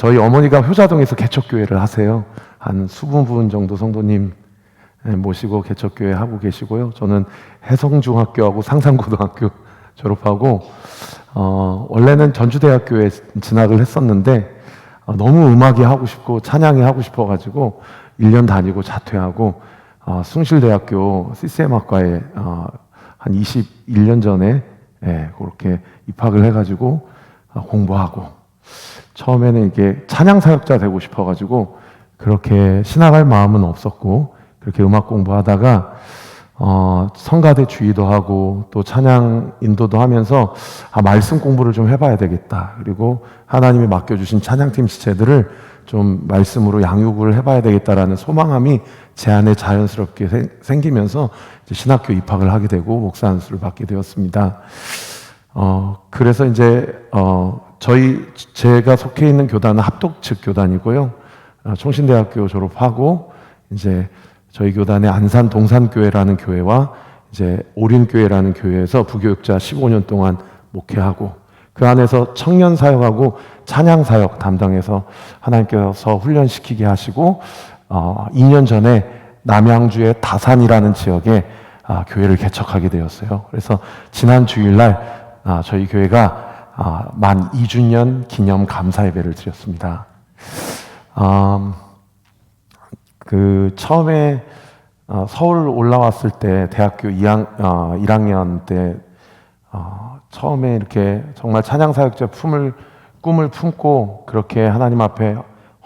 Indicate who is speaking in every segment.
Speaker 1: 저희 어머니가 효자동에서 개척교회를 하세요. 한 20분 정도 성도님 모시고 개척교회 하고 계시고요. 저는 해성중학교하고 상산고등학교 졸업하고 원래는 전주대학교에 진학을 했었는데 너무 음악이 하고 싶고 찬양이 하고 싶어가지고 1년 다니고 자퇴하고 숭실대학교 CCM학과에 한 21년 전에 그렇게 입학을 해가지고 공부하고 처음에는 이게 찬양 사역자 되고 싶어가지고 그렇게 신학할 마음은 없었고 그렇게 음악 공부하다가 성가대 주의도 하고 또 찬양 인도도 하면서 말씀 공부를 좀 해봐야 되겠다. 그리고 하나님이 맡겨주신 찬양팀 지체들을 좀 말씀으로 양육을 해봐야 되겠다라는 소망함이 제 안에 자연스럽게 생기면서 이제 신학교 입학을 하게 되고 목사 안수를 받게 되었습니다. 그래서 이제 제가 속해 있는 교단은 합독측 교단이고요. 총신대학교 졸업하고 이제 저희 교단의 안산 동산교회라는 교회와 이제 오륜교회라는 교회에서 부교육자 15년 동안 목회하고 그 안에서 청년 사역하고 찬양 사역 담당해서 하나님께서 훈련시키게 하시고 2년 전에 남양주의 다산이라는 지역에 교회를 개척하게 되었어요. 그래서 지난 주일날 저희 교회가 만 2주년 기념 감사 예배를 드렸습니다. 처음에 서울 올라왔을 때 대학교 1학년 때 처음에 이렇게 정말 찬양 사역자 꿈을 품고 그렇게 하나님 앞에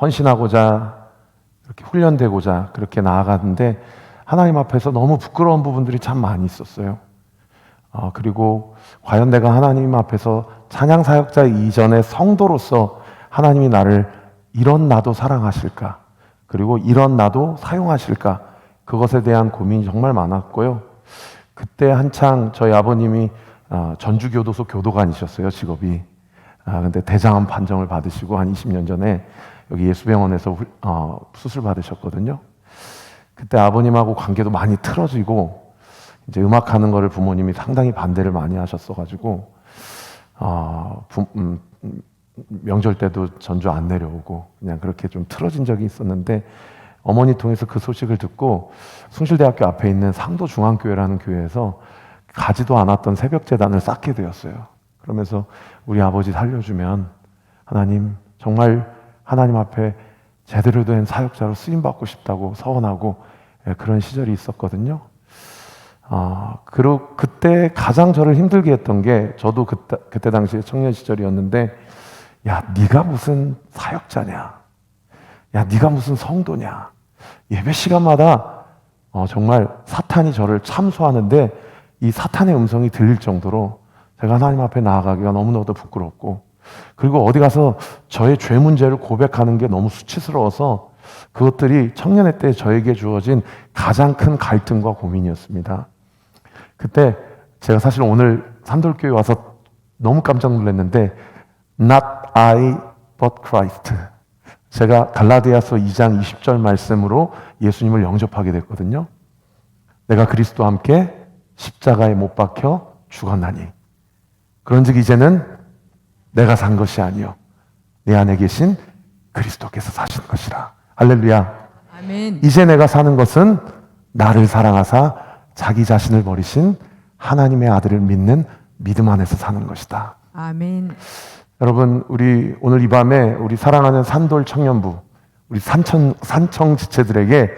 Speaker 1: 헌신하고자 이렇게 훈련되고자 그렇게 나아갔는데 하나님 앞에서 너무 부끄러운 부분들이 참 많이 있었어요. 그리고 과연 내가 하나님 앞에서 찬양 사역자 이전의 성도로서 하나님이 나를 이런 나도 사랑하실까? 그리고 이런 나도 사용하실까? 그것에 대한 고민이 정말 많았고요. 그때 한창 저희 아버님이 전주교도소 교도관이셨어요, 직업이. 근데 대장암 판정을 받으시고 한 20년 전에 여기 예수병원에서 수술 받으셨거든요. 그때 아버님하고 관계도 많이 틀어지고 이제 음악하는 거를 부모님이 상당히 반대를 많이 하셨어가지고 명절 때도 전주 안 내려오고 그냥 그렇게 좀 틀어진 적이 있었는데 어머니 통해서 그 소식을 듣고 숭실대학교 앞에 있는 상도중앙교회라는 교회에서 가지도 않았던 새벽재단을 쌓게 되었어요. 그러면서 우리 아버지 살려주면 하나님 정말 하나님 앞에 제대로 된 사역자로 쓰임받고 싶다고 서원하고 그런 시절이 있었거든요. 그리고 그때 가장 저를 힘들게 했던 게 저도 그때 당시에 청년 시절이었는데 야, 네가 무슨 사역자냐? 야, 네가 무슨 성도냐? 예배 시간마다 정말 사탄이 저를 참소하는데 이 사탄의 음성이 들릴 정도로 제가 하나님 앞에 나아가기가 너무너무 부끄럽고 그리고 어디 가서 저의 죄 문제를 고백하는 게 너무 수치스러워서 그것들이 청년의 때 저에게 주어진 가장 큰 갈등과 고민이었습니다. 그때 제가 사실 오늘 산돌교회 와서 너무 깜짝 놀랐는데 Not I, but Christ. 제가 갈라디아서 2장 20절 말씀으로 예수님을 영접하게 됐거든요. 내가 그리스도와 함께 십자가에 못 박혀 죽었나니 그런즉 이제는 내가 산 것이 아니요 내 안에 계신 그리스도께서 사신 것이라. 할렐루야.
Speaker 2: 아멘.
Speaker 1: 이제 내가 사는 것은 나를 사랑하사 자기 자신을 버리신 하나님의 아들을 믿는 믿음 안에서 사는 것이다.
Speaker 2: 아멘.
Speaker 1: 여러분, 우리 오늘 이 밤에 우리 사랑하는 산돌 청년부, 우리 산청 지체들에게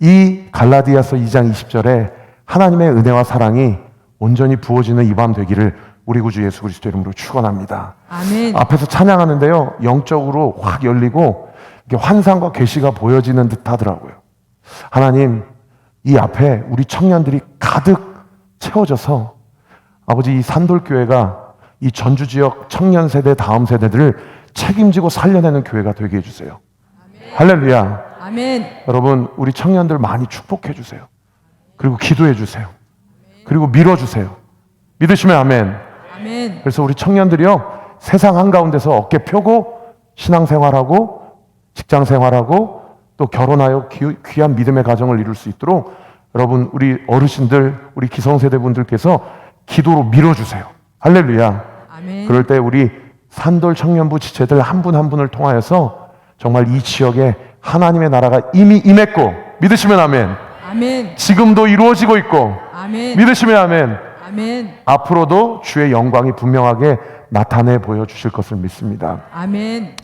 Speaker 1: 이 갈라디아서 2장 20절에 하나님의 은혜와 사랑이 온전히 부어지는 이 밤 되기를 우리 구주 예수 그리스도 이름으로 축원합니다.
Speaker 2: 아멘.
Speaker 1: 앞에서 찬양하는데요, 영적으로 확 열리고 이렇게 환상과 계시가 보여지는 듯 하더라고요. 하나님, 이 앞에 우리 청년들이 가득 채워져서 아버지 이 산돌교회가 이 전주 지역 청년 세대 다음 세대들을 책임지고 살려내는 교회가 되게 해주세요. 아멘. 할렐루야.
Speaker 2: 아멘.
Speaker 1: 여러분, 우리 청년들 많이 축복해 주세요. 그리고 기도해 주세요. 그리고 밀어주세요. 믿으시면 아멘.
Speaker 2: 아멘.
Speaker 1: 그래서 우리 청년들이요, 세상 한가운데서 어깨 펴고 신앙생활하고 직장생활하고 또 결혼하여 귀한 믿음의 가정을 이룰 수 있도록 여러분, 우리 어르신들, 우리 기성세대 분들께서 기도로 밀어주세요. 할렐루야.
Speaker 2: 아멘.
Speaker 1: 그럴 때 우리 산돌 청년부 지체들 한 분 한 분을 통하여서 정말 이 지역에 하나님의 나라가 이미 임했고, 믿으시면 아멘.
Speaker 2: 아멘.
Speaker 1: 지금도 이루어지고 있고,
Speaker 2: 아멘.
Speaker 1: 믿으시면 아멘.
Speaker 2: 아멘.
Speaker 1: 앞으로도 주의 영광이 분명하게 나타내 보여주실 것을 믿습니다.
Speaker 2: 아멘.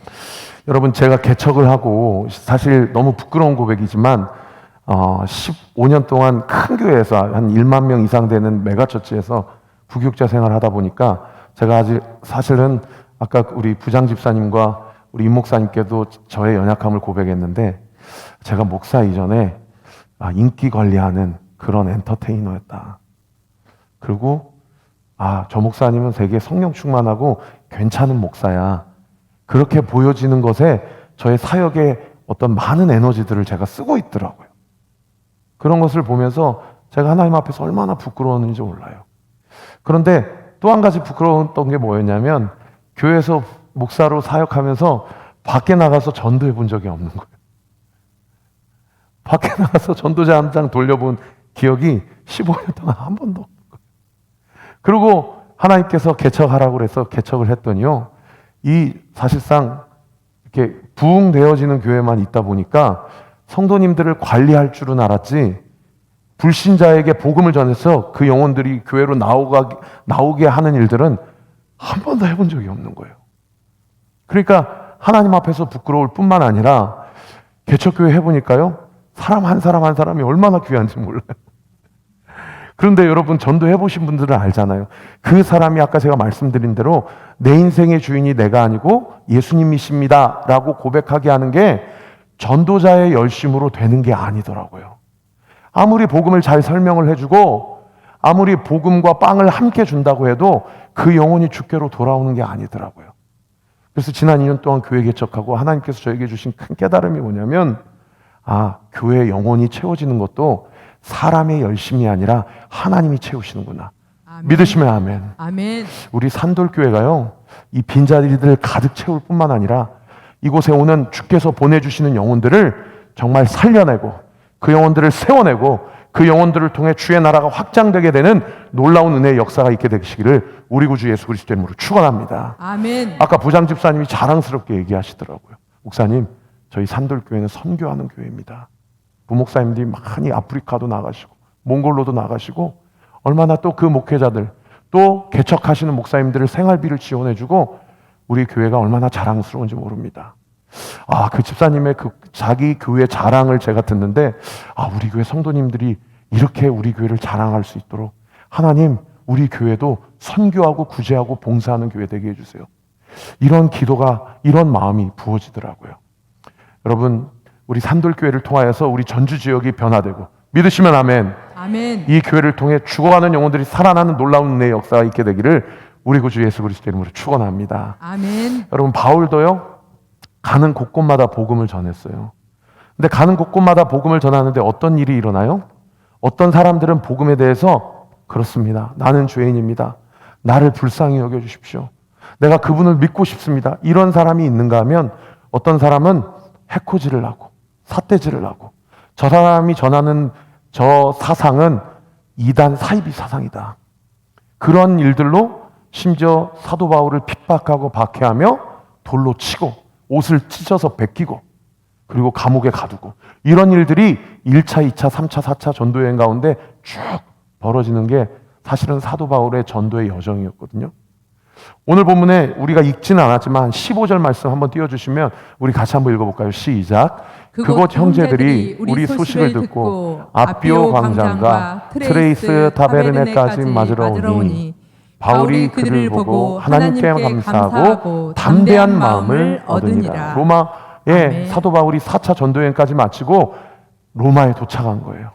Speaker 1: 여러분, 제가 개척을 하고 사실 너무 부끄러운 고백이지만 15년 동안 큰 교회에서 한 1만 명 이상 되는 메가처치에서 부교육자 생활을 하다 보니까 제가 아직 사실은 아까 우리 부장 집사님과 우리 임 목사님께도 저의 연약함을 고백했는데, 제가 목사 이전에 인기 관리하는 그런 엔터테이너였다. 그리고 저 목사님은 되게 성령 충만하고 괜찮은 목사야. 그렇게 보여지는 것에 저의 사역에 어떤 많은 에너지들을 제가 쓰고 있더라고요. 그런 것을 보면서 제가 하나님 앞에서 얼마나 부끄러웠는지 몰라요. 그런데 또 한 가지 부끄러웠던 게 뭐였냐면, 교회에서 목사로 사역하면서 밖에 나가서 전도해 본 적이 없는 거예요. 밖에 나가서 전도자 한 장 돌려본 기억이 15년 동안 한 번도 없는 거예요. 그리고 하나님께서 개척하라고 그래서 개척을 했더니요, 이 사실상 이렇게 부흥되어지는 교회만 있다 보니까 성도님들을 관리할 줄은 알았지, 불신자에게 복음을 전해서 그 영혼들이 교회로 나오게 하는 일들은 한 번도 해본 적이 없는 거예요. 그러니까 하나님 앞에서 부끄러울 뿐만 아니라 개척교회 해보니까요, 사람 한 사람 한 사람이 얼마나 귀한지 몰라요. 그런데 여러분, 전도해보신 분들은 알잖아요. 그 사람이 아까 제가 말씀드린 대로 내 인생의 주인이 내가 아니고 예수님이십니다 라고 고백하게 하는 게 전도자의 열심으로 되는 게 아니더라고요. 아무리 복음을 잘 설명을 해주고 아무리 복음과 빵을 함께 준다고 해도 그 영혼이 주께로 돌아오는 게 아니더라고요. 그래서 지난 2년 동안 교회 개척하고 하나님께서 저에게 주신 큰 깨달음이 뭐냐면, 교회 영혼이 채워지는 것도 사람의 열심이 아니라 하나님이 채우시는구나.
Speaker 2: 아멘.
Speaker 1: 믿으시면 아멘.
Speaker 2: 아멘.
Speaker 1: 우리 산돌교회가요, 이 빈자리들을 가득 채울 뿐만 아니라 이곳에 오는 주께서 보내주시는 영혼들을 정말 살려내고 그 영혼들을 세워내고 그 영혼들을 통해 주의 나라가 확장되게 되는 놀라운 은혜의 역사가 있게 되시기를 우리 구주 예수 그리스도의 이름으로 축원합니다.
Speaker 2: 아멘.
Speaker 1: 아까 부장 집사님이 자랑스럽게 얘기하시더라고요. 목사님, 저희 산돌교회는 선교하는 교회입니다. 부목사님들이 많이 아프리카도 나가시고 몽골로도 나가시고, 얼마나 또 그 목회자들, 또 개척하시는 목사님들을 생활비를 지원해주고 우리 교회가 얼마나 자랑스러운지 모릅니다. 그 집사님의 그 자기 교회 자랑을 제가 듣는데, 우리 교회 성도님들이 이렇게 우리 교회를 자랑할 수 있도록 하나님, 우리 교회도 선교하고 구제하고 봉사하는 교회 되게 해주세요. 이런 기도가, 이런 마음이 부어지더라고요. 여러분, 우리 산돌교회를 통하여서 우리 전주 지역이 변화되고, 믿으시면 아멘.
Speaker 2: 아멘.
Speaker 1: 이 교회를 통해 죽어가는 영혼들이 살아나는 놀라운 은혜의 역사가 있게 되기를 우리 구주 예수 그리스도의 이름으로 축원합니다.
Speaker 2: 아멘.
Speaker 1: 여러분, 바울도요, 가는 곳곳마다 복음을 전했어요. 근데 가는 곳곳마다 복음을 전하는데 어떤 일이 일어나요? 어떤 사람들은 복음에 대해서, 그렇습니다, 나는 죄인입니다, 나를 불쌍히 여겨주십시오, 내가 그분을 믿고 싶습니다, 이런 사람이 있는가 하면, 어떤 사람은 해코지를 하고 삿대질을 하고, 저 사람이 전하는 저 사상은 이단 사이비 사상이다, 그런 일들로 심지어 사도 바울을 핍박하고 박해하며 돌로 치고 옷을 찢어서 벗기고 그리고 감옥에 가두고, 이런 일들이 1차, 2차, 3차, 4차 전도여행 가운데 쭉 벌어지는 게 사실은 사도 바울의 전도의 여정이었거든요. 오늘 본문에 우리가 읽지는 않았지만 15절 말씀 한번 띄워주시면 우리 같이 한번 읽어볼까요? 시작. 그곳 형제들이 우리 소식을 듣고 아비오 광장과 트레이스 타베르네까지 맞으러 오니 바울이 그들을 보고 하나님께 감사하고 담대한 마음을 얻으니라. 로마에
Speaker 2: 아멘.
Speaker 1: 사도 바울이 4차 전도여행까지 마치고 로마에 도착한 거예요.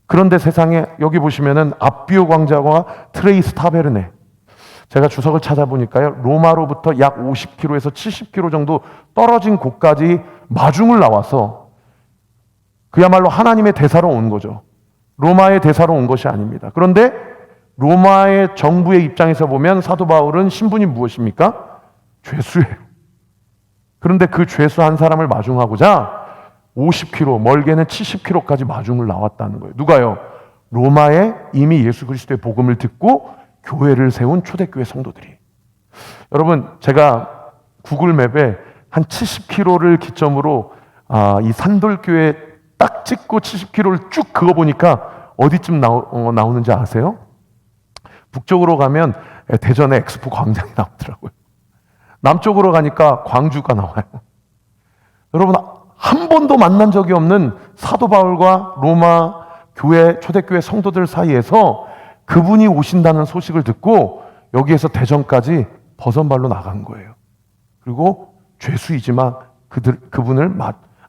Speaker 1: 그런데 세상에, 여기 보시면은 아비오 광장과 트레이스 타베르네, 제가 주석을 찾아보니까요, 로마로부터 약 50km에서 70km 정도 떨어진 곳까지 마중을 나와서 그야말로 하나님의 대사로 온 거죠. 로마의 대사로 온 것이 아닙니다. 그런데 로마의 정부의 입장에서 보면 사도 바울은 신분이 무엇입니까? 죄수예요. 그런데 그 죄수 한 사람을 마중하고자 50km, 멀게는 70km까지 마중을 나왔다는 거예요. 누가요? 로마에 이미 예수 그리스도의 복음을 듣고 교회를 세운 초대교회 성도들이. 여러분, 제가 구글 맵에 한 70km를 기점으로 이 산돌교회 딱 찍고 70km를 쭉 그거 보니까 어디쯤 나오는지 아세요? 북쪽으로 가면 대전의 엑스포 광장이 나오더라고요. 남쪽으로 가니까 광주가 나와요. 여러분, 한 번도 만난 적이 없는 사도 바울과 로마 교회, 초대교회 성도들 사이에서 그분이 오신다는 소식을 듣고 여기에서 대전까지 버선발로 나간 거예요. 그리고 죄수이지만 그분을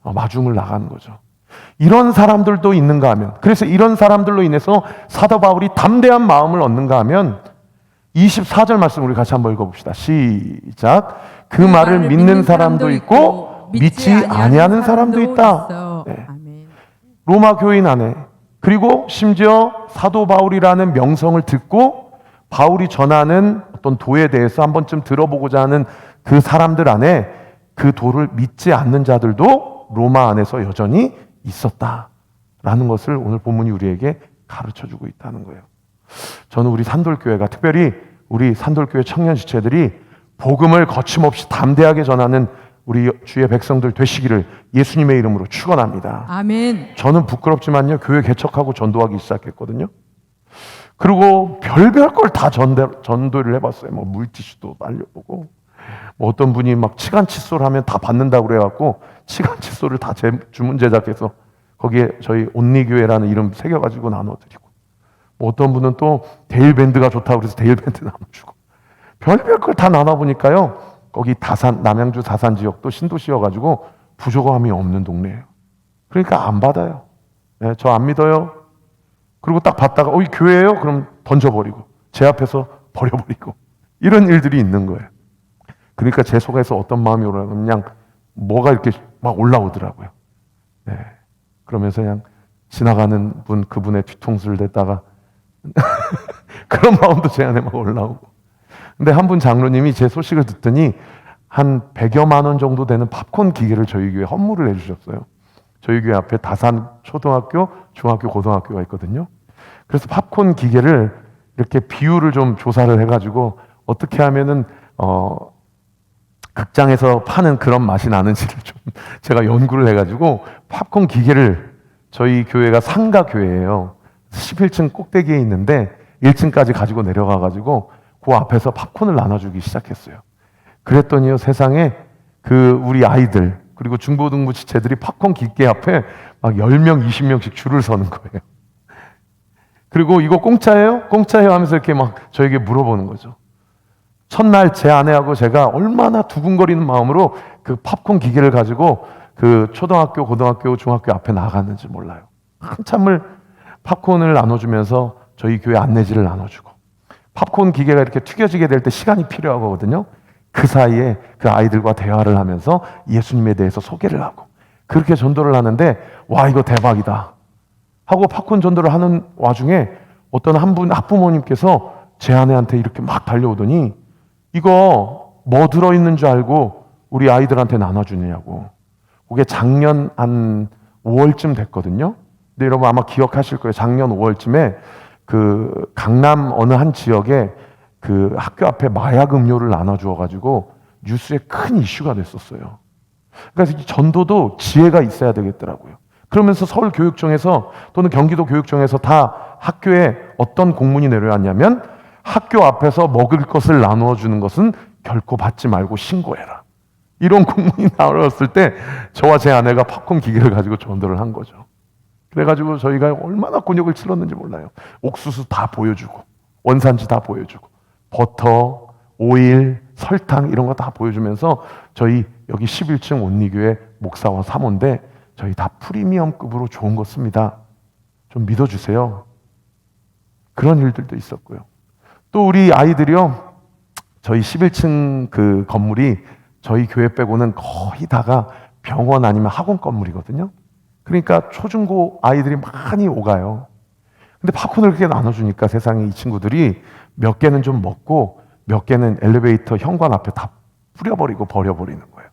Speaker 1: 마중을 나가는 거죠. 이런 사람들도 있는가 하면, 그래서 이런 사람들로 인해서 사도 바울이 담대한 마음을 얻는가 하면 24절 말씀 우리 같이 한번 읽어봅시다. 시작. 그 말을 믿는 사람도 있고 믿지 아니하는 사람도 있다. 네.
Speaker 2: 아멘.
Speaker 1: 로마 교인 안에, 그리고 심지어 사도 바울이라는 명성을 듣고 바울이 전하는 어떤 도에 대해서 한 번쯤 들어보고자 하는 그 사람들 안에 그 도를 믿지 않는 자들도 로마 안에서 여전히 있었다라는 것을 오늘 본문이 우리에게 가르쳐주고 있다는 거예요. 저는 우리 산돌교회가, 특별히 우리 산돌교회 청년 지체들이 복음을 거침없이 담대하게 전하는 우리 주의 백성들 되시기를 예수님의 이름으로 축원합니다.
Speaker 2: 아멘.
Speaker 1: 저는 부끄럽지만요, 교회 개척하고 전도하기 시작했거든요. 그리고 별별 걸 다 전도를 해봤어요. 뭐 물티슈도 날려보고, 뭐 어떤 분이 막 치간 칫솔 하면 다 받는다고 그래갖고 치간 칫솔을 다 주문 제작해서 거기에 저희 온리교회라는 이름 새겨가지고 나눠드리고, 뭐 어떤 분은 또 데일밴드가 좋다고 그래서 데일밴드 나눠주고, 별별 걸 다 나눠보니까요, 거기 남양주 다산 지역도 신도시여가지고 부족함이 없는 동네예요. 그러니까 안 받아요. 네, 저 안 믿어요. 그리고 딱 받다가 이 교회예요? 그럼 던져버리고 제 앞에서 버려버리고, 이런 일들이 있는 거예요. 그러니까 제 속에서 어떤 마음이 오라면 그냥 뭐가 이렇게 막 올라오더라고요. 네. 그러면서 그냥 지나가는 분, 그분의 뒤통수를 댔다가 그런 마음도 제 안에 막 올라오고. 근데 한 분 장로님이 제 소식을 듣더니 한 100여만 원 정도 되는 팝콘 기계를 저희 교회에 헌물을 해주셨어요. 저희 교회 앞에 다산 초등학교, 중학교, 고등학교가 있거든요. 그래서 팝콘 기계를 이렇게 비율을 좀 조사를 해가지고 어떻게 하면은 극장에서 파는 그런 맛이 나는지를 좀 제가 연구를 해가지고 팝콘 기계를, 저희 교회가 상가 교회예요. 11층 꼭대기에 있는데 1층까지 가지고 내려가가지고 그 앞에서 팝콘을 나눠주기 시작했어요. 그랬더니요, 세상에 우리 아이들 그리고 중고등부 지체들이 팝콘 기계 앞에 막 10명, 20명씩 줄을 서는 거예요. 그리고 이거 공짜예요? 공짜예요? 하면서 이렇게 막 저에게 물어보는 거죠. 첫날 제 아내하고 제가 얼마나 두근거리는 마음으로 그 팝콘 기계를 가지고 그 초등학교, 고등학교, 중학교 앞에 나갔는지 몰라요. 한참을 팝콘을 나눠주면서 저희 교회 안내지를 나눠주고, 팝콘 기계가 이렇게 튀겨지게 될 때 시간이 필요하거든요. 그 사이에 그 아이들과 대화를 하면서 예수님에 대해서 소개를 하고, 그렇게 전도를 하는데, 와, 이거 대박이다 하고 팝콘 전도를 하는 와중에 어떤 한 분 학부모님께서 제 아내한테 이렇게 막 달려오더니 이거 뭐 들어있는 줄 알고 우리 아이들한테 나눠주느냐고. 그게 작년 한 5월쯤 됐거든요. 근데 여러분 아마 기억하실 거예요. 작년 5월쯤에 그 강남 어느 한 지역에 그 학교 앞에 마약 음료를 나눠주어가지고 뉴스에 큰 이슈가 됐었어요. 그래서 이 전도도 지혜가 있어야 되겠더라고요. 그러면서 서울교육청에서 또는 경기도 교육청에서 다 학교에 어떤 공문이 내려왔냐면, 학교 앞에서 먹을 것을 나누어 주는 것은 결코 받지 말고 신고해라, 이런 공문이 나왔을 때 저와 제 아내가 팝콘 기계를 가지고 전도를 한 거죠. 그래가지고 저희가 얼마나 곤욕을 치렀는지 몰라요. 옥수수 다 보여주고, 원산지 다 보여주고, 버터, 오일, 설탕 이런 거 다 보여주면서 저희 여기 11층 온리교회 목사와 사모인데 저희 다 프리미엄급으로 좋은 거 씁니다. 좀 믿어주세요. 그런 일들도 있었고요. 또 우리 아이들이요, 저희 11층 그 건물이 저희 교회 빼고는 거의 다가 병원 아니면 학원 건물이거든요. 그러니까 초중고 아이들이 많이 오가요. 근데 팝콘을 그렇게 나눠주니까 세상에 이 친구들이 몇 개는 좀 먹고 몇 개는 엘리베이터 현관 앞에 다 뿌려버리고 버려버리는 거예요.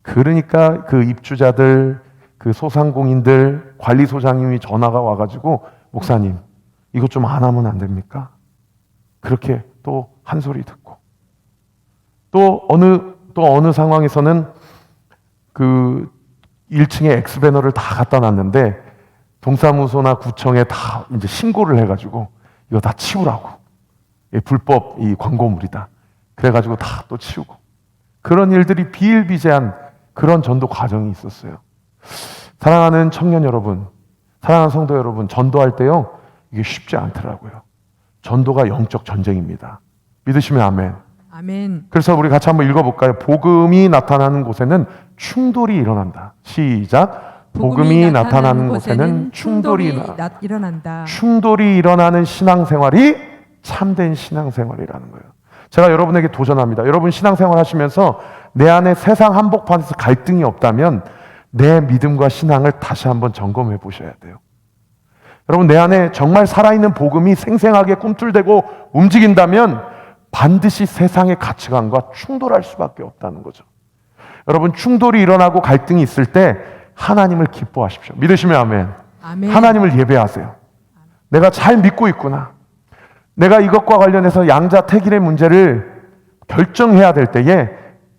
Speaker 1: 그러니까 그 입주자들, 그 소상공인들, 관리소장님이 전화가 와가지고, 목사님 이것 좀 안 하면 안 됩니까? 그렇게 또 한 소리 듣고, 또 어느 상황에서는 그 1층에 X배너를 다 갖다 놨는데 동사무소나 구청에 다 이제 신고를 해가지고 이거 다 치우라고. 불법 이 광고물이다. 그래가지고 다 또 치우고. 그런 일들이 비일비재한 그런 전도 과정이 있었어요. 사랑하는 청년 여러분, 사랑하는 성도 여러분, 전도할 때요, 이게 쉽지 않더라고요. 전도가 영적 전쟁입니다. 믿으시면 아멘.
Speaker 2: 아멘.
Speaker 1: 그래서 우리 같이 한번 읽어볼까요? 복음이 나타나는 곳에는 충돌이 일어난다. 시작. 복음이 나타나는 곳에는 충돌이
Speaker 2: 일어난다.
Speaker 1: 충돌이 일어나는 신앙생활이 참된 신앙생활이라는 거예요. 제가 여러분에게 도전합니다. 여러분 신앙생활 하시면서 내 안에 세상 한복판에서 갈등이 없다면 내 믿음과 신앙을 다시 한번 점검해 보셔야 돼요. 여러분 내 안에 정말 살아있는 복음이 생생하게 꿈틀대고 움직인다면 반드시 세상의 가치관과 충돌할 수밖에 없다는 거죠. 여러분 충돌이 일어나고 갈등이 있을 때 하나님을 기뻐하십시오. 믿으시면 아멘.
Speaker 2: 아멘.
Speaker 1: 하나님을 예배하세요. 내가 잘 믿고 있구나. 내가 이것과 관련해서 양자택일의 문제를 결정해야 될 때에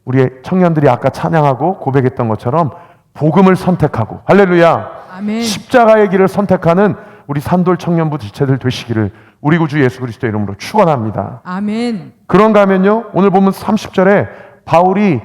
Speaker 1: 우리 청년들이 아까 찬양하고 고백했던 것처럼 복음을 선택하고 할렐루야.
Speaker 2: 아멘.
Speaker 1: 십자가의 길을 선택하는 우리 산돌 청년부 지체들 되시기를 우리 구주 예수 그리스도의 이름으로 축원합니다.
Speaker 2: 아멘.
Speaker 1: 그런가 하면요. 오늘 보면 30절에 바울이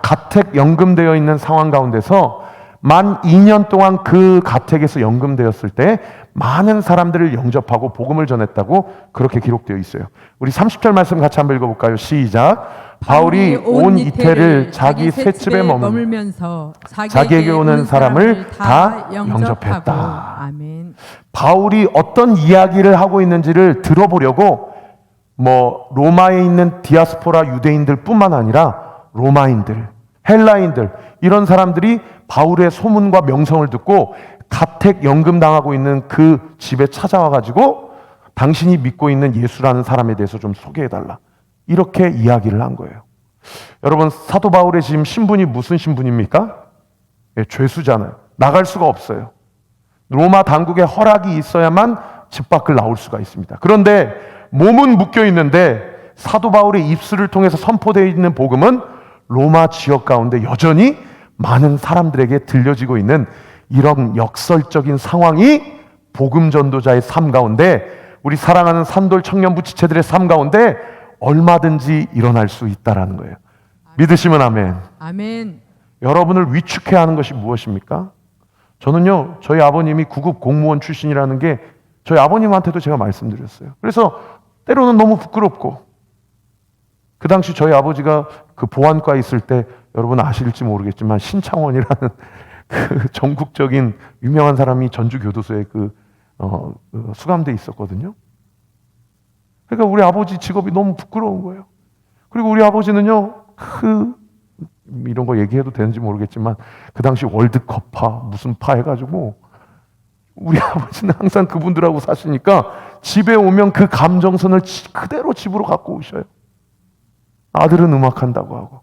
Speaker 1: 가택 연금되어 있는 상황 가운데서 만 2년 동안 그 가택에서 연금되었을 때 많은 사람들을 영접하고 복음을 전했다고 그렇게 기록되어 있어요. 우리 30절 말씀 같이 한번 읽어볼까요? 시작. 바울이 온 이태를 자기 셋집에 머물면서 자기에게 오는 사람을 다 영접했다.
Speaker 2: 아멘.
Speaker 1: 바울이 어떤 이야기를 하고 있는지를 들어보려고 로마에 있는 디아스포라 유대인들 뿐만 아니라 로마인들, 헬라인들 이런 사람들이 바울의 소문과 명성을 듣고 가택 연금당하고 있는 그 집에 찾아와 가지고 당신이 믿고 있는 예수라는 사람에 대해서 좀 소개해달라. 이렇게 이야기를 한 거예요. 여러분 사도 바울의 지금 신분이 무슨 신분입니까? 죄수잖아요. 나갈 수가 없어요. 로마 당국의 허락이 있어야만 집 밖을 나올 수가 있습니다. 그런데 몸은 묶여 있는데 사도 바울의 입술을 통해서 선포되어 있는 복음은 로마 지역 가운데 여전히 많은 사람들에게 들려지고 있는 이런 역설적인 상황이 복음 전도자의 삶 가운데 우리 사랑하는 산돌 청년부 지체들의 삶 가운데 얼마든지 일어날 수 있다라는 거예요. 믿으시면 아멘.
Speaker 2: 아멘.
Speaker 1: 여러분을 위축해 하는 것이 무엇입니까? 저는요, 저희 아버님이 구급 공무원 출신이라는 게 저희 아버님한테도 제가 말씀드렸어요. 그래서 때로는 너무 부끄럽고 그 당시 저희 아버지가 그 보안과에 있을 때 여러분 아실지 모르겠지만 신창원이라는 그 전국적인 유명한 사람이 전주교도소에 수감돼 있었거든요. 그러니까 우리 아버지 직업이 너무 부끄러운 거예요. 그리고 우리 아버지는요, 이런 거 얘기해도 되는지 모르겠지만 그 당시 월드컵파 무슨 파 해가지고 우리 아버지는 항상 그분들하고 사시니까 집에 오면 그 감정선을 그대로 집으로 갖고 오셔요. 아들은 음악한다고 하고.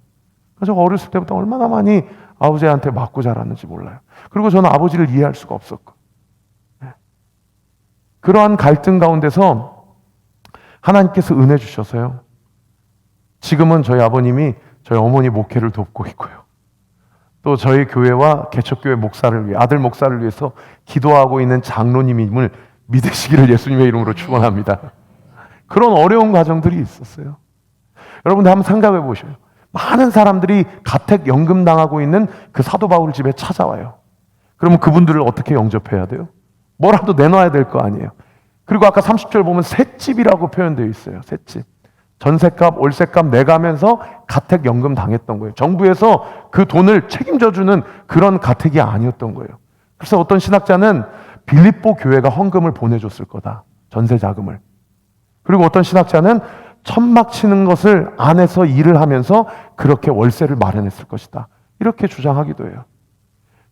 Speaker 1: 그래서 어렸을 때부터 얼마나 많이 아버지한테 맞고 자랐는지 몰라요. 그리고 저는 아버지를 이해할 수가 없었고. 그러한 갈등 가운데서 하나님께서 은혜 주셔서요. 지금은 저희 아버님이 저희 어머니 목회를 돕고 있고요. 또 저희 교회와 개척교회 목사를 위해 아들 목사를 위해서 기도하고 있는 장로님임을 믿으시기를 예수님의 이름으로 축원합니다. 그런 어려운 과정들이 있었어요. 여러분들 한번 생각해 보셔요. 많은 사람들이 가택 연금당하고 있는 그 사도 바울 집에 찾아와요. 그러면 그분들을 어떻게 영접해야 돼요? 뭐라도 내놔야 될 거 아니에요. 그리고 아까 30절 보면 셋집이라고 표현되어 있어요. 셋집. 전세값, 월세값 내가면서 가택 연금 당했던 거예요. 정부에서 그 돈을 책임져주는 그런 가택이 아니었던 거예요. 그래서 어떤 신학자는 빌립보 교회가 헌금을 보내줬을 거다. 전세 자금을. 그리고 어떤 신학자는 천막 치는 것을 안에서 일을 하면서 그렇게 월세를 마련했을 것이다. 이렇게 주장하기도 해요.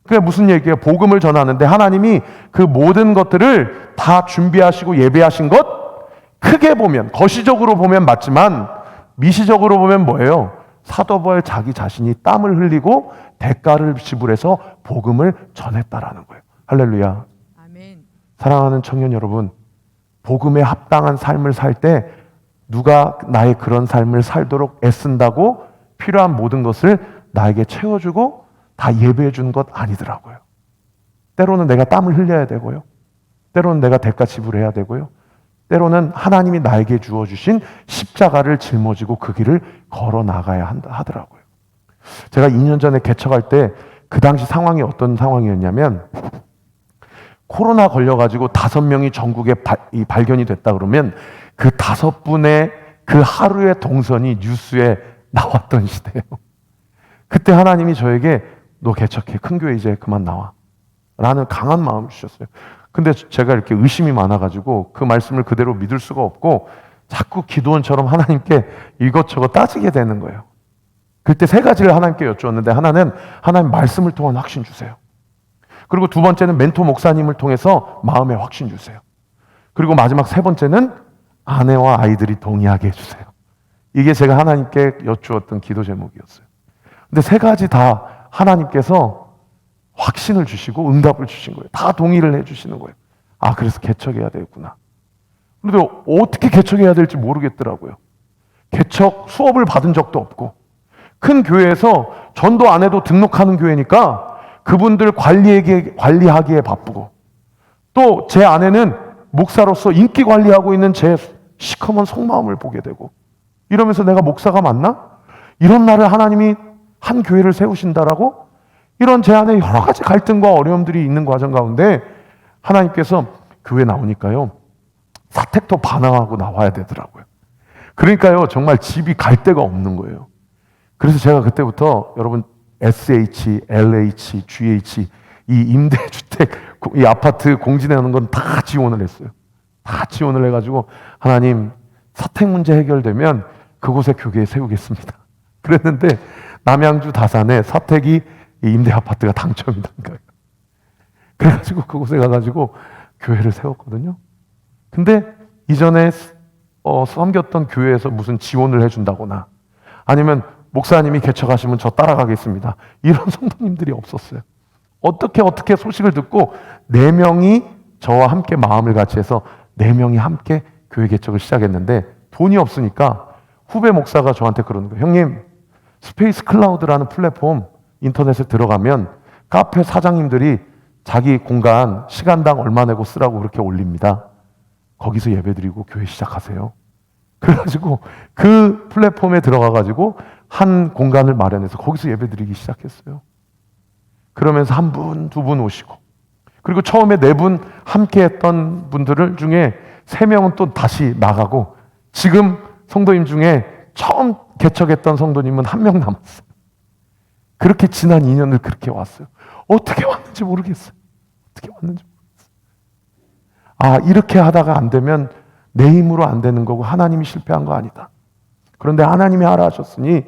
Speaker 1: 그게 무슨 얘기예요? 복음을 전하는데 하나님이 그 모든 것들을 다 준비하시고 예배하신 것, 크게 보면, 거시적으로 보면 맞지만 미시적으로 보면 뭐예요? 사도 바울 자기 자신이 땀을 흘리고 대가를 지불해서 복음을 전했다라는 거예요. 할렐루야.
Speaker 2: 아멘.
Speaker 1: 사랑하는 청년 여러분, 복음에 합당한 삶을 살 때 누가 나의 그런 삶을 살도록 애쓴다고 필요한 모든 것을 나에게 채워주고 다 예배해 주는 것 아니더라고요. 때로는 내가 땀을 흘려야 되고요. 때로는 내가 대가 지불해야 되고요. 때로는 하나님이 나에게 주어주신 십자가를 짊어지고 그 길을 걸어 나가야 하더라고요. 제가 2년 전에 개척할 때 그 당시 상황이 어떤 상황이었냐면 코로나 걸려가지고 5명이 전국에 발견이 됐다 그러면 그 5분의 그 하루의 동선이 뉴스에 나왔던 시대예요. 그때 하나님이 저에게 너 개척해. 큰 교회 이제 그만 나와. 라는 강한 마음을 주셨어요. 근데 제가 이렇게 의심이 많아가지고 그 말씀을 그대로 믿을 수가 없고 자꾸 기도원처럼 하나님께 이것저것 따지게 되는 거예요. 그때 3가지를 하나님께 여쭈었는데 하나는 하나님 말씀을 통한 확신 주세요. 그리고 2번째는 멘토 목사님을 통해서 마음의 확신 주세요. 그리고 마지막 3번째는 아내와 아이들이 동의하게 해주세요. 이게 제가 하나님께 여쭈었던 기도 제목이었어요. 근데 3가지 다 하나님께서 확신을 주시고 응답을 주신 거예요. 다 동의를 해주시는 거예요. 아, 그래서 개척해야 되겠구나. 그런데 어떻게 개척해야 될지 모르겠더라고요. 개척 수업을 받은 적도 없고 큰 교회에서 전도 안 해도 등록하는 교회니까 그분들 관리하기에 바쁘고 또 제 아내는 목사로서 인기 관리하고 있는 제 시커먼 속마음을 보게 되고 이러면서 내가 목사가 맞나? 이런 날을 하나님이 한 교회를 세우신다라고? 이런 제 안에 여러 가지 갈등과 어려움들이 있는 과정 가운데 하나님께서 교회 나오니까요 사택도 반항하고 나와야 되더라고요. 그러니까요 정말 집이 갈 데가 없는 거예요. 그래서 제가 그때부터 여러분 SH, LH, GH 이 임대주택, 이 아파트 공진하는 건 다 지원을 했어요. 다 지원을 해가지고 하나님 사택 문제 해결되면 그곳에 교회 세우겠습니다. 그랬는데 남양주 다산에 사택이 임대 아파트가 당첨이 된 거예요. 그래가지고 그곳에 가가지고 교회를 세웠거든요. 근데 이전에 섬겼던 교회에서 무슨 지원을 해준다거나 아니면 목사님이 개척하시면 저 따라가겠습니다. 이런 성도님들이 없었어요. 어떻게 소식을 듣고 4명이 저와 함께 마음을 같이 해서 4명이 함께 교회 개척을 시작했는데 돈이 없으니까 후배 목사가 저한테 그러는 거예요. 형님, 스페이스 클라우드라는 플랫폼 인터넷에 들어가면 카페 사장님들이 자기 공간 시간당 얼마 내고 쓰라고 그렇게 올립니다. 거기서 예배드리고 교회 시작하세요. 그래가지고 그 플랫폼에 들어가가지고 한 공간을 마련해서 거기서 예배드리기 시작했어요. 그러면서 1분, 2분 오시고 그리고 처음에 4분 함께 했던 분들 중에 3명은 또 다시 나가고 지금 성도님 중에 처음 개척했던 성도님은 1명 남았어요. 그렇게 지난 2년을 그렇게 왔어요. 어떻게 왔는지 모르겠어요. 아, 이렇게 하다가 안 되면 내 힘으로 안 되는 거고 하나님이 실패한 거 아니다. 그런데 하나님이 하라 하셨으니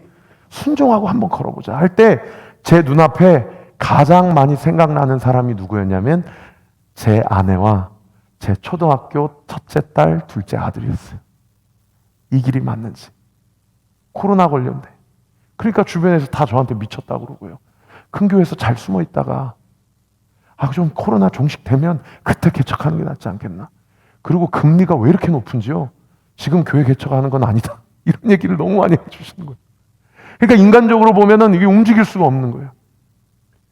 Speaker 1: 순종하고 한번 걸어보자 할 때 제 눈앞에 가장 많이 생각나는 사람이 누구였냐면 제 아내와 제 초등학교 첫째 딸, 둘째 아들이었어요. 이 길이 맞는지. 코로나 걸렸네. 그러니까 주변에서 다 저한테 미쳤다고 그러고요. 큰 교회에서 잘 숨어 있다가 좀 코로나 종식되면 그때 개척하는 게 낫지 않겠나. 그리고 금리가 왜 이렇게 높은지요. 지금 교회 개척하는 건 아니다. 이런 얘기를 너무 많이 해주시는 거예요. 그러니까 인간적으로 보면은 이게 움직일 수가 없는 거예요.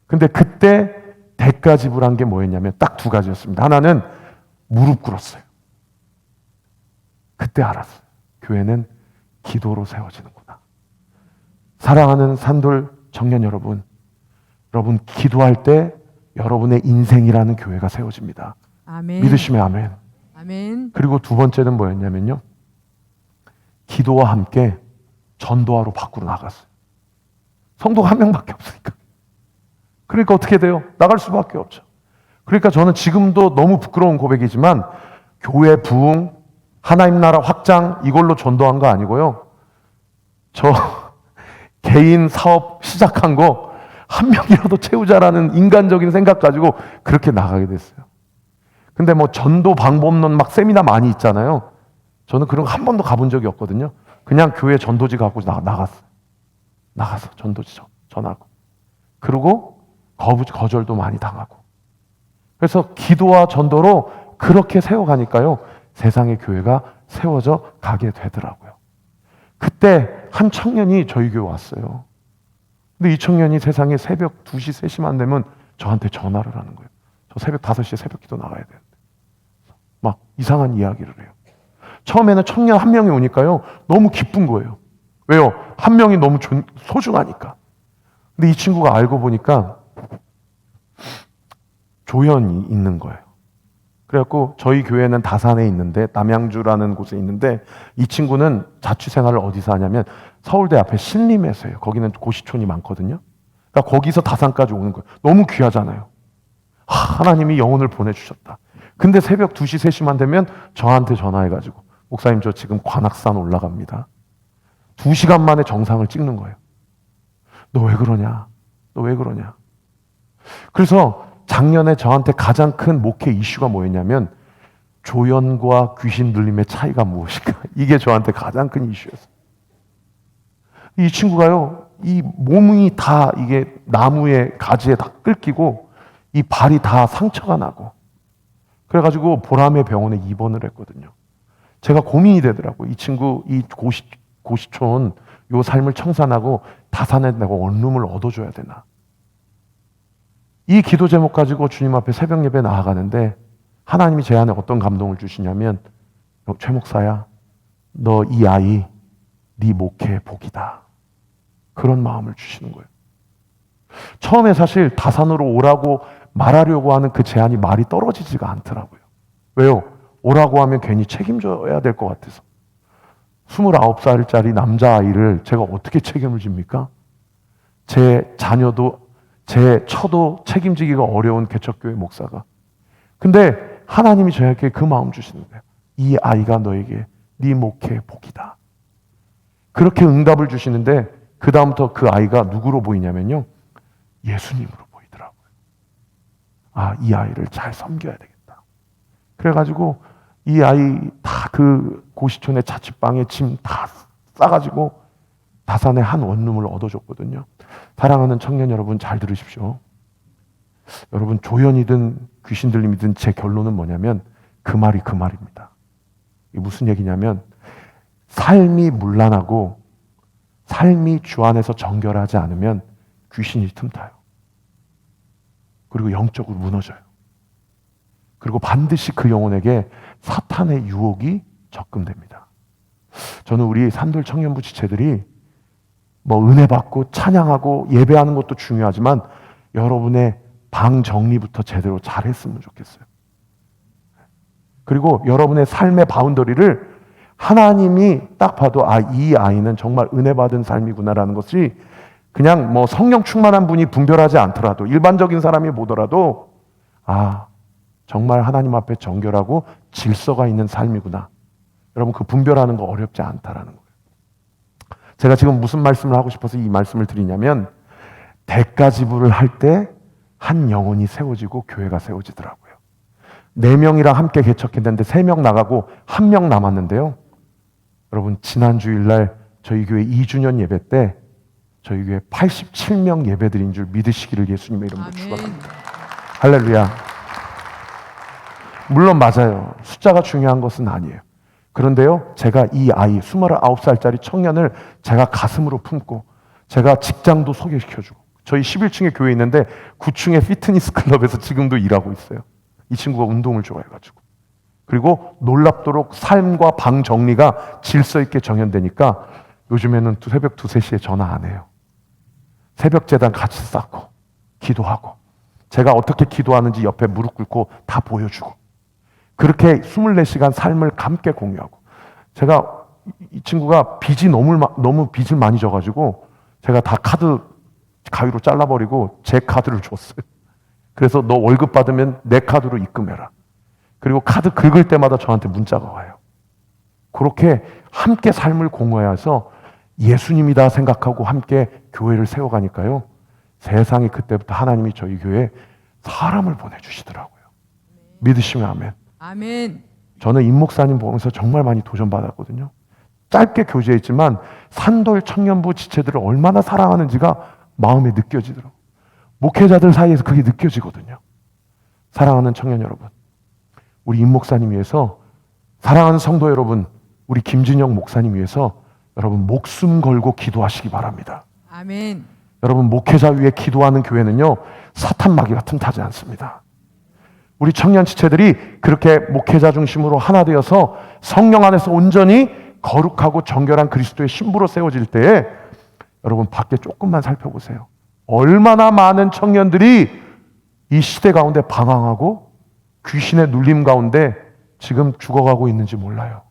Speaker 1: 근데 그때 대가 지불한 게 뭐였냐면 딱 2가지였습니다. 하나는 무릎 꿇었어요. 그때 알았어요. 교회는 기도로 세워지는구나. 사랑하는 산돌 청년 여러분, 여러분 기도할 때 여러분의 인생이라는 교회가 세워집니다.
Speaker 2: 아멘.
Speaker 1: 믿으시면 아멘.
Speaker 2: 아멘.
Speaker 1: 그리고 2번째는 뭐였냐면요. 기도와 함께 전도하러 밖으로 나갔어요. 성도가 1명밖에 없으니까. 그러니까 어떻게 돼요? 나갈 수밖에 없죠. 그러니까 저는 지금도 너무 부끄러운 고백이지만 교회 부흥, 하나님 나라 확장 이걸로 전도한 거 아니고요. 저 개인 사업 시작한 거 1명이라도 채우자라는 인간적인 생각 가지고 그렇게 나가게 됐어요. 근데 뭐 전도 방법론 막 세미나 많이 있잖아요. 저는 그런 거 한 번도 가본 적이 없거든요. 그냥 교회 전도지 갖고 나가서 전도지 전하고 그리고 거절도 많이 당하고 그래서 기도와 전도로 그렇게 세워가니까요 세상의 교회가 세워져 가게 되더라고요. 그때 한 청년이 저희 교회 왔어요. 근데 이 청년이 세상에 새벽 2시, 3시만 되면 저한테 전화를 하는 거예요. 저 새벽 5시에 새벽 기도 나가야 되는데. 막 이상한 이야기를 해요. 처음에는 청년 한 명이 오니까요. 너무 기쁜 거예요. 왜요? 한 명이 너무 소중하니까. 근데 이 친구가 알고 보니까 조연이 있는 거예요. 그래갖고 저희 교회는 다산에 있는데, 남양주라는 곳에 있는데, 이 친구는 자취생활을 어디서 하냐면 서울대 앞에 신림에서 해요. 거기는 고시촌이 많거든요. 그러니까 거기서 다산까지 오는 거예요. 너무 귀하잖아요. 하나님이 영혼을 보내주셨다. 근데 새벽 2시, 3시만 되면 저한테 전화해가지고, 목사님 저 지금 관악산 올라갑니다. 2시간 만에 정상을 찍는 거예요. 너 왜 그러냐? 너 왜 그러냐? 그래서 작년에 저한테 가장 큰 목회 이슈가 뭐였냐면 조연과 귀신 들림의 차이가 무엇인가? 이게 저한테 가장 큰 이슈였어요. 이 친구가요, 이 몸이 다 이게 나무에 가지에 다 끌기고 이 발이 다 상처가 나고 그래가지고 보람의 병원에 입원을 했거든요. 제가 고민이 되더라고요. 이 친구 이 고시촌 요 삶을 청산하고 다산에 내가 원룸을 얻어줘야 되나? 이 기도 제목 가지고 주님 앞에 새벽 예배 나아가는데 하나님이 제 안에 어떤 감동을 주시냐면 최 목사야, 너 이 아이 네 목회의 복이다. 그런 마음을 주시는 거예요. 처음에 사실 다산으로 오라고 말하려고 하는 그 제안이 말이 떨어지지가 않더라고요. 왜요? 오라고 하면 괜히 책임져야 될 것 같아서. 29살짜리 남자아이를 제가 어떻게 책임을 집니까? 제 자녀도 제 처도 책임지기가 어려운 개척교회 목사가. 근데 하나님이 저에게 그 마음 주시는 거예요. 이 아이가 너에게 네 목회의 복이다. 그렇게 응답을 주시는데 그 다음부터 그 아이가 누구로 보이냐면요. 예수님으로 보이더라고요. 아, 이 아이를 잘 섬겨야 되겠다. 그래가지고 이 아이 다 그 고시촌의 자취방에 짐 다 싸가지고 다산에 한 원룸을 얻어줬거든요. 사랑하는 청년 여러분 잘 들으십시오. 여러분 조연이든 귀신 들림이든 제 결론은 뭐냐면 그 말이 그 말입니다. 이게 무슨 얘기냐면 삶이 문란하고 삶이 주 안에서 정결하지 않으면 귀신이 틈타요. 그리고 영적으로 무너져요. 그리고 반드시 그 영혼에게 사탄의 유혹이 접근됩니다. 저는 우리 산돌 청년부 지체들이 뭐 은혜 받고 찬양하고 예배하는 것도 중요하지만 여러분의 방 정리부터 제대로 잘했으면 좋겠어요. 그리고 여러분의 삶의 바운더리를 하나님이 딱 봐도 아, 이 아이는 정말 은혜 받은 삶이구나라는 것이 그냥 뭐 성령 충만한 분이 분별하지 않더라도 일반적인 사람이 보더라도 아, 정말 하나님 앞에 정결하고 질서가 있는 삶이구나. 여러분 그 분별하는 거 어렵지 않다라는 거예요. 제가 지금 무슨 말씀을 하고 싶어서 이 말씀을 드리냐면 대가 지불을 할 때 한 영혼이 세워지고 교회가 세워지더라고요. 4명이랑 함께 개척했는데 3명 나가고 1명 남았는데요. 여러분 지난 주일날 저희 교회 2주년 예배 때 저희 교회 87명 예배드린 줄 믿으시기를 예수님의 이름으로 축원합니다. 할렐루야. 물론 맞아요. 숫자가 중요한 것은 아니에요. 그런데요, 제가 이 아이 29살짜리 청년을 제가 가슴으로 품고 제가 직장도 소개시켜주고 저희 11층에 교회 있는데 9층에 피트니스 클럽에서 지금도 일하고 있어요. 이 친구가 운동을 좋아해가지고. 그리고 놀랍도록 삶과 방 정리가 질서 있게 정연되니까 요즘에는 새벽 2, 3시에 전화 안 해요. 새벽 제단 같이 쌓고 기도하고 제가 어떻게 기도하는지 옆에 무릎 꿇고 다 보여주고 그렇게 24시간 삶을 함께 공유하고 제가 이 친구가 빚이 너무 빚을 많이 져가지고 제가 다 카드 가위로 잘라버리고 제 카드를 줬어요. 그래서 너 월급 받으면 내 카드로 입금해라. 그리고 카드 긁을 때마다 저한테 문자가 와요. 그렇게 함께 삶을 공유해서 예수님이다 생각하고 함께 교회를 세워가니까요. 세상에 그때부터 하나님이 저희 교회에 사람을 보내주시더라고요. 믿으시면 아멘.
Speaker 2: 아멘.
Speaker 1: 저는 임 목사님 보면서 정말 많이 도전받았거든요. 짧게 교제했지만 산돌 청년부 지체들을 얼마나 사랑하는지가 마음에 느껴지더라고요. 목회자들 사이에서 그게 느껴지거든요. 사랑하는 청년 여러분, 우리 임 목사님 위해서 사랑하는 성도 여러분, 우리 김진영 목사님 위해서 여러분 목숨 걸고 기도하시기 바랍니다.
Speaker 2: 아멘.
Speaker 1: 여러분 목회자 위에 기도하는 교회는요 사탄 마귀가 틈타지 않습니다. 우리 청년 지체들이 그렇게 목회자 중심으로 하나 되어서 성령 안에서 온전히 거룩하고 정결한 그리스도의 신부로 세워질 때에 여러분 밖에 조금만 살펴보세요. 얼마나 많은 청년들이 이 시대 가운데 방황하고 귀신의 눌림 가운데 지금 죽어가고 있는지 몰라요.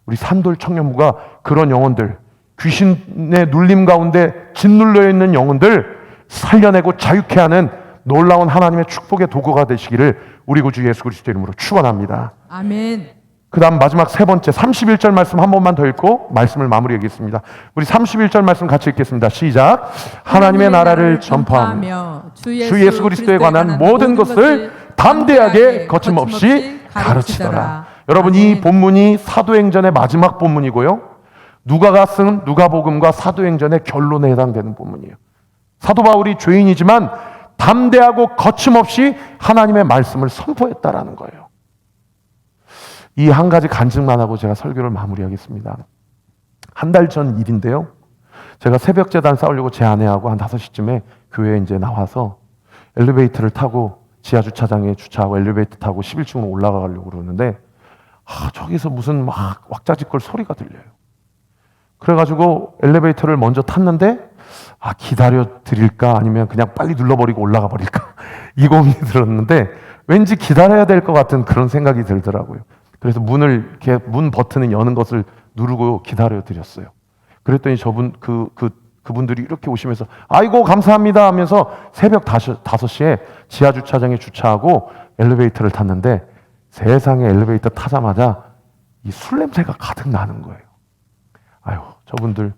Speaker 1: 우리 산돌 청년부가 그런 영혼들, 귀신의 눌림 가운데 짓눌려 있는 영혼들 살려내고 자유케 하는 놀라운 하나님의 축복의 도구가 되시기를 우리 구주 예수 그리스도 이름으로 축원합니다.
Speaker 2: 아멘.
Speaker 1: 그 다음 마지막 세 번째 31절 말씀 한 번만 더 읽고 말씀을 마무리하겠습니다. 우리 31절 말씀 같이 읽겠습니다. 시작. 하나님의 나라를 전파하며 주 예수 그리스도에 관한 모든 것을 담대하게 거침없이 가르치더라. 여러분 이 본문이 사도행전의 마지막 본문이고요. 누가가 쓴 누가복음과 사도행전의 결론에 해당되는 본문이에요. 사도 바울이 죄인이지만 담대하고 거침없이 하나님의 말씀을 선포했다라는 거예요. 이 한 가지 간증만 하고 제가 설교를 마무리하겠습니다. 한 달 전 일인데요. 제가 새벽 제단 싸우려고 제 아내하고 한 5시쯤에 교회에 이제 나와서 엘리베이터를 타고 지하 주차장에 주차하고 엘리베이터 타고 11층으로 올라가려고 그러는데 저기서 무슨 막 왁자지껄 소리가 들려요. 그래가지고 엘리베이터를 먼저 탔는데 기다려 드릴까 아니면 그냥 빨리 눌러버리고 올라가 버릴까 이 고민이 들었는데 왠지 기다려야 될 것 같은 그런 생각이 들더라고요. 그래서 문을 이렇게 문 버튼을 여는 것을 누르고 기다려 드렸어요. 그랬더니 그분들이 이렇게 오시면서 아이고 감사합니다 하면서 새벽 5시에 지하 주차장에 주차하고 엘리베이터를 탔는데 세상에 엘리베이터 타자마자 이 술 냄새가 가득 나는 거예요. 아유, 저분들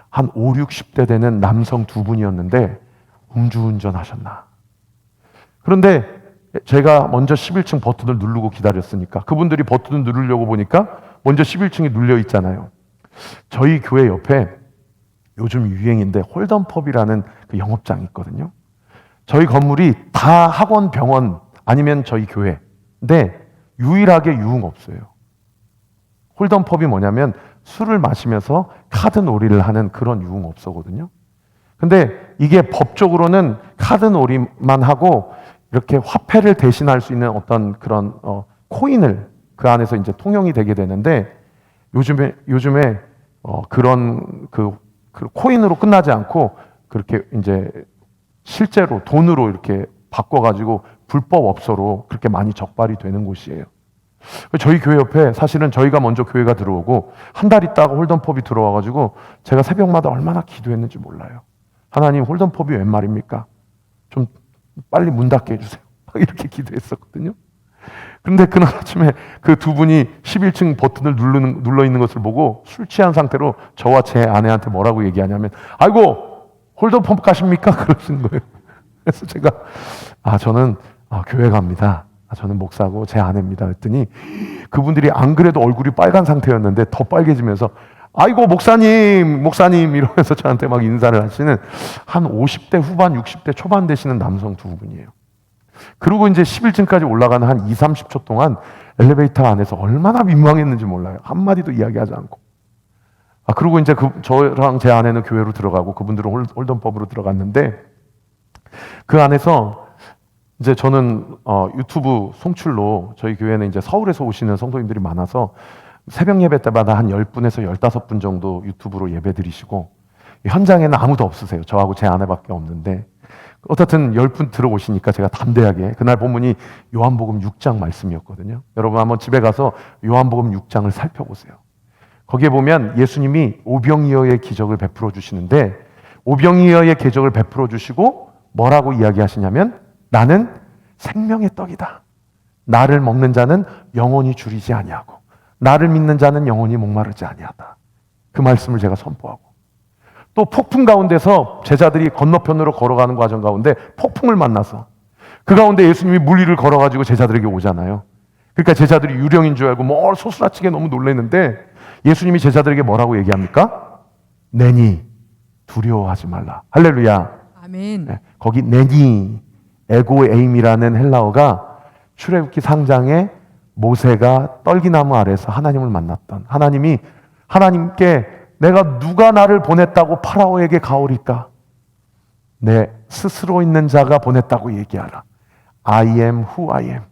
Speaker 1: 한 5, 60대 되는 남성 2분이었는데 음주운전 하셨나. 그런데 제가 먼저 11층 버튼을 누르고 기다렸으니까 그분들이 버튼을 누르려고 보니까 먼저 11층이 눌려 있잖아요. 저희 교회 옆에 요즘 유행인데 홀덤펍이라는 그 영업장이 있거든요. 저희 건물이 다 학원, 병원 아니면 저희 교회인데 유일하게 유흥업소예요. 홀덤펍이 뭐냐면 술을 마시면서 카드 놀이를 하는 그런 유흥업소거든요. 근데 이게 법적으로는 카드 놀이만 하고 이렇게 화폐를 대신할 수 있는 어떤 그런 코인을 그 안에서 이제 통용이 되게 되는데 요즘에 그런 그 코인으로 끝나지 않고 그렇게 이제 실제로 돈으로 이렇게 바꿔가지고 불법 업소로 그렇게 많이 적발이 되는 곳이에요. 저희 교회 옆에 사실은 저희가 먼저 교회가 들어오고 한 달 있다가 홀덤펍이 들어와가지고 제가 새벽마다 얼마나 기도했는지 몰라요. 하나님 홀덤펍이 웬 말입니까? 좀 빨리 문 닫게 해주세요. 이렇게 기도했었거든요. 그런데 그날 아침에 그 2분이 11층 버튼을 눌러 있는 것을 보고 술 취한 상태로 저와 제 아내한테 뭐라고 얘기하냐면 아이고 홀덤펍 가십니까? 그러시는 거예요. 그래서 제가 저는 교회 갑니다. 저는 목사고 제 아내입니다. 했더니 그분들이 안 그래도 얼굴이 빨간 상태였는데 더 빨개지면서 아이고 목사님 이러면서 저한테 막 인사를 하시는 한 50대 후반 60대 초반 되시는 남성 2분이에요. 그리고 이제 11층까지 올라가는 한 2, 30초 동안 엘리베이터 안에서 얼마나 민망했는지 몰라요. 한마디도 이야기하지 않고. 그리고 이제 저랑 제 아내는 교회로 들어가고 그분들은 홀덤펍으로 들어갔는데 그 안에서 이제 저는 유튜브 송출로 저희 교회는 이제 서울에서 오시는 성도님들이 많아서 새벽 예배 때마다 한 10분에서 15분 정도 유튜브로 예배 드리시고 현장에는 아무도 없으세요. 저하고 제 아내밖에 없는데 어떻든 10분 들어오시니까 제가 담대하게 그날 본문이 요한복음 6장 말씀이었거든요. 여러분 한번 집에 가서 요한복음 6장을 살펴보세요. 거기에 보면 예수님이 오병이어의 기적을 베풀어 주시는데 오병이어의 기적을 베풀어 주시고 뭐라고 이야기하시냐면 나는 생명의 떡이다. 나를 먹는 자는 영원히 줄이지 아니하고 나를 믿는 자는 영원히 목마르지 아니하다. 그 말씀을 제가 선포하고 또 폭풍 가운데서 제자들이 건너편으로 걸어가는 과정 가운데 폭풍을 만나서 그 가운데 예수님이 물 위를 걸어가지고 제자들에게 오잖아요. 그러니까 제자들이 유령인 줄 알고 뭘 소스라치게 너무 놀랐는데 예수님이 제자들에게 뭐라고 얘기합니까? 내니 두려워하지 말라. 할렐루야.
Speaker 2: 아멘.
Speaker 1: 네, 거기 내니 에고에임이라는 헬라어가 출애굽기 상장에 모세가 떨기나무 아래서 하나님을 만났던 하나님께 내가 누가 나를 보냈다고 파라오에게 가오리까? 내 스스로 있는 자가 보냈다고 얘기하라. I am who I am.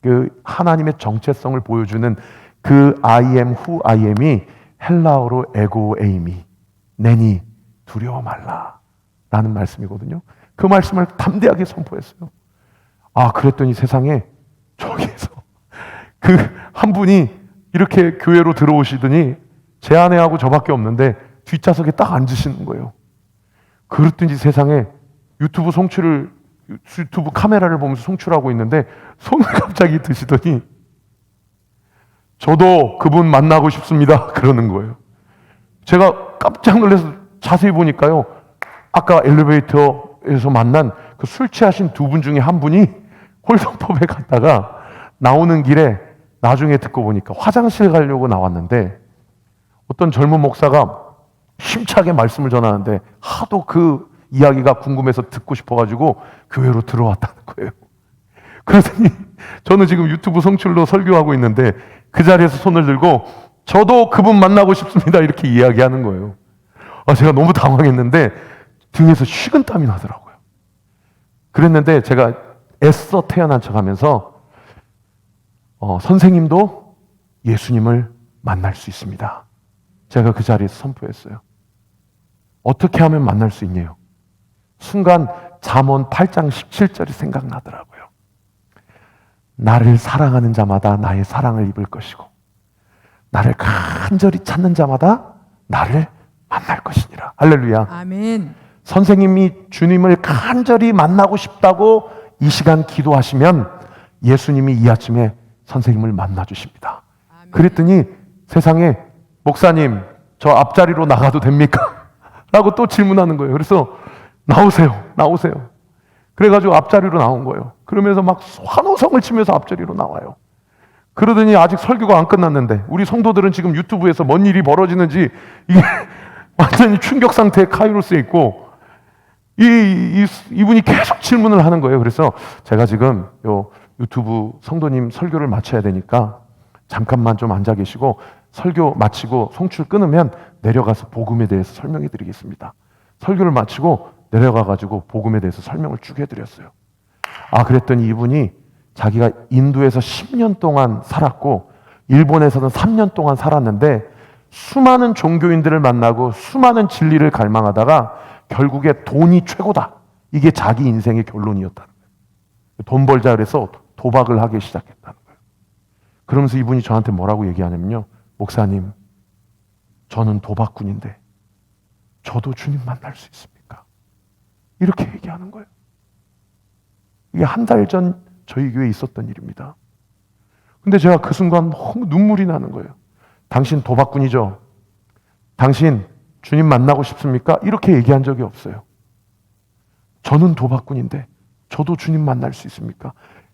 Speaker 1: 그 하나님의 정체성을 보여주는 그 I am who I am이 헬라어로 에고 에이미, 내니 두려워 말라 라는 말씀이거든요. 그 말씀을 담대하게 선포했어요. 아, 그랬더니 세상에 저기에서 그 한 분이 이렇게 교회로 들어오시더니 제 아내하고 저밖에 없는데 뒷좌석에 딱 앉으시는 거예요. 그랬더니 세상에 유튜브 카메라를 보면서 송출하고 있는데 손을 갑자기 드시더니 저도 그분 만나고 싶습니다 그러는 거예요. 제가 깜짝 놀라서 자세히 보니까요, 아까 엘리베이터에서 만난 그 술 취하신 두 분 중에 한 분이 홀덤펍에 갔다가 나오는 길에 나중에 듣고 보니까 화장실 가려고 나왔는데 어떤 젊은 목사가 힘차게 말씀을 전하는데 하도 그 이야기가 궁금해서 듣고 싶어가지고 교회로 들어왔다는 거예요. 그러더니 저는 지금 유튜브 송출로 설교하고 있는데 그 자리에서 손을 들고 저도 그분 만나고 싶습니다 이렇게 이야기하는 거예요. 제가 너무 당황했는데 등에서 식은땀이 나더라고요. 그랬는데 제가 애써 태어난 척하면서 선생님도 예수님을 만날 수 있습니다. 제가 그 자리에서 선포했어요. 어떻게 하면 만날 수 있냐요? 순간 잠언 8장 17절이 생각나더라고요. 나를 사랑하는 자마다 나의 사랑을 입을 것이고 나를 간절히 찾는 자마다 나를 만날 것이니라. 할렐루야.
Speaker 2: 아멘.
Speaker 1: 선생님이 주님을 간절히 만나고 싶다고 이 시간 기도하시면 예수님이 이 아침에 선생님을 만나 주십니다. 그랬더니 세상에 목사님 저 앞자리로 나가도 됩니까? 라고 또 질문하는 거예요. 그래서 나오세요. 그래가지고 앞자리로 나온 거예요. 그러면서 막 환호성을 치면서 앞자리로 나와요. 그러더니 아직 설교가 안 끝났는데 우리 성도들은 지금 유튜브에서 뭔 일이 벌어지는지 이게 완전히 충격 상태에 카이로스에 있고 이분이 계속 질문을 하는 거예요. 그래서 제가 지금 요 유튜브 성도님 설교를 마쳐야 되니까 잠깐만 좀 앉아 계시고 설교 마치고 송출 끊으면 내려가서 복음에 대해서 설명해 드리겠습니다. 설교를 마치고 내려가가지고 복음에 대해서 설명을 쭉 해드렸어요. 그랬더니 이분이 자기가 인도에서 10년 동안 살았고 일본에서는 3년 동안 살았는데 수많은 종교인들을 만나고 수많은 진리를 갈망하다가 결국에 돈이 최고다. 이게 자기 인생의 결론이었다는 거예요. 돈 벌자 그래서 도박을 하기 시작했다는 거예요. 그러면서 이분이 저한테 뭐라고 얘기하냐면요. 목사님, 저는 도박꾼인데 저도 주님 만날 수 있습니까? 이렇게 얘기하는 거예요. 이게 한 달 전 저희 교회에 있었던 일입니다. 근데 제가 그 순간 너무 눈물이 나는 거예요. 당신 도박꾼이죠? 당신 주님 만나고 싶습니까? 이렇게 얘기한 적이 없어요. 저는 도박꾼인데 저도 주님 만날 수 있습니까?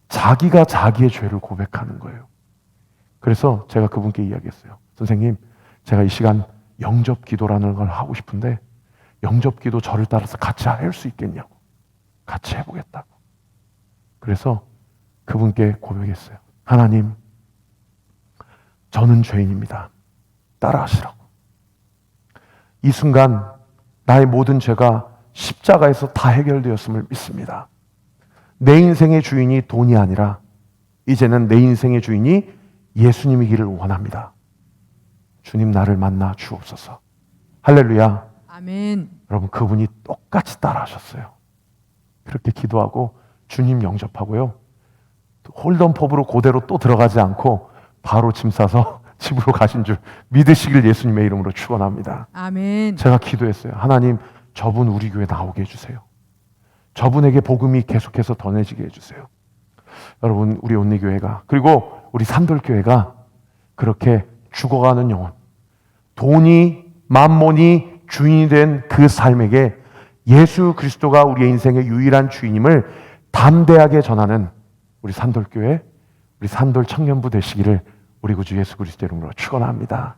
Speaker 1: 자기가 자기의 죄를 고백하는 거예요. 그래서 제가 그분께 이야기했어요. 선생님, 제가 이 시간 영접 기도라는 걸 하고 싶은데 영접 기도 저를 따라서 같이 할 수 있겠냐고. 같이 해보겠다고. 그래서 그분께 고백했어요. 하나님, 저는 죄인입니다. 따라하시라고. 이 순간 나의 모든 죄가 십자가에서 다 해결되었음을 믿습니다. 내 인생의 주인이 돈이 아니라 이제는 내 인생의 주인이 예수님이기를 원합니다. 주님 나를 만나 주옵소서. 할렐루야.
Speaker 2: 아멘.
Speaker 1: 여러분 그분이 똑같이 따라하셨어요. 그렇게 기도하고 주님 영접하고요. 홀덤펍으로 그대로 또 들어가지 않고 바로 짐 싸서 집으로 가신 줄 믿으시길 예수님의 이름으로 축원합니다.
Speaker 2: 아멘.
Speaker 1: 제가 기도했어요. 하나님, 저분 우리 교회 나오게 해주세요. 저분에게 복음이 계속해서 전해지게 해주세요. 여러분, 우리 온리교회가 그리고 우리 산돌교회가 그렇게 죽어가는 영혼, 돈이 만몬이 주인이 된 그 삶에게 예수 그리스도가 우리의 인생의 유일한 주인임을 담대하게 전하는 우리 산돌교회, 우리 산돌 청년부 되시기를 우리 구주 예수 그리스도 이름으로 축원합니다.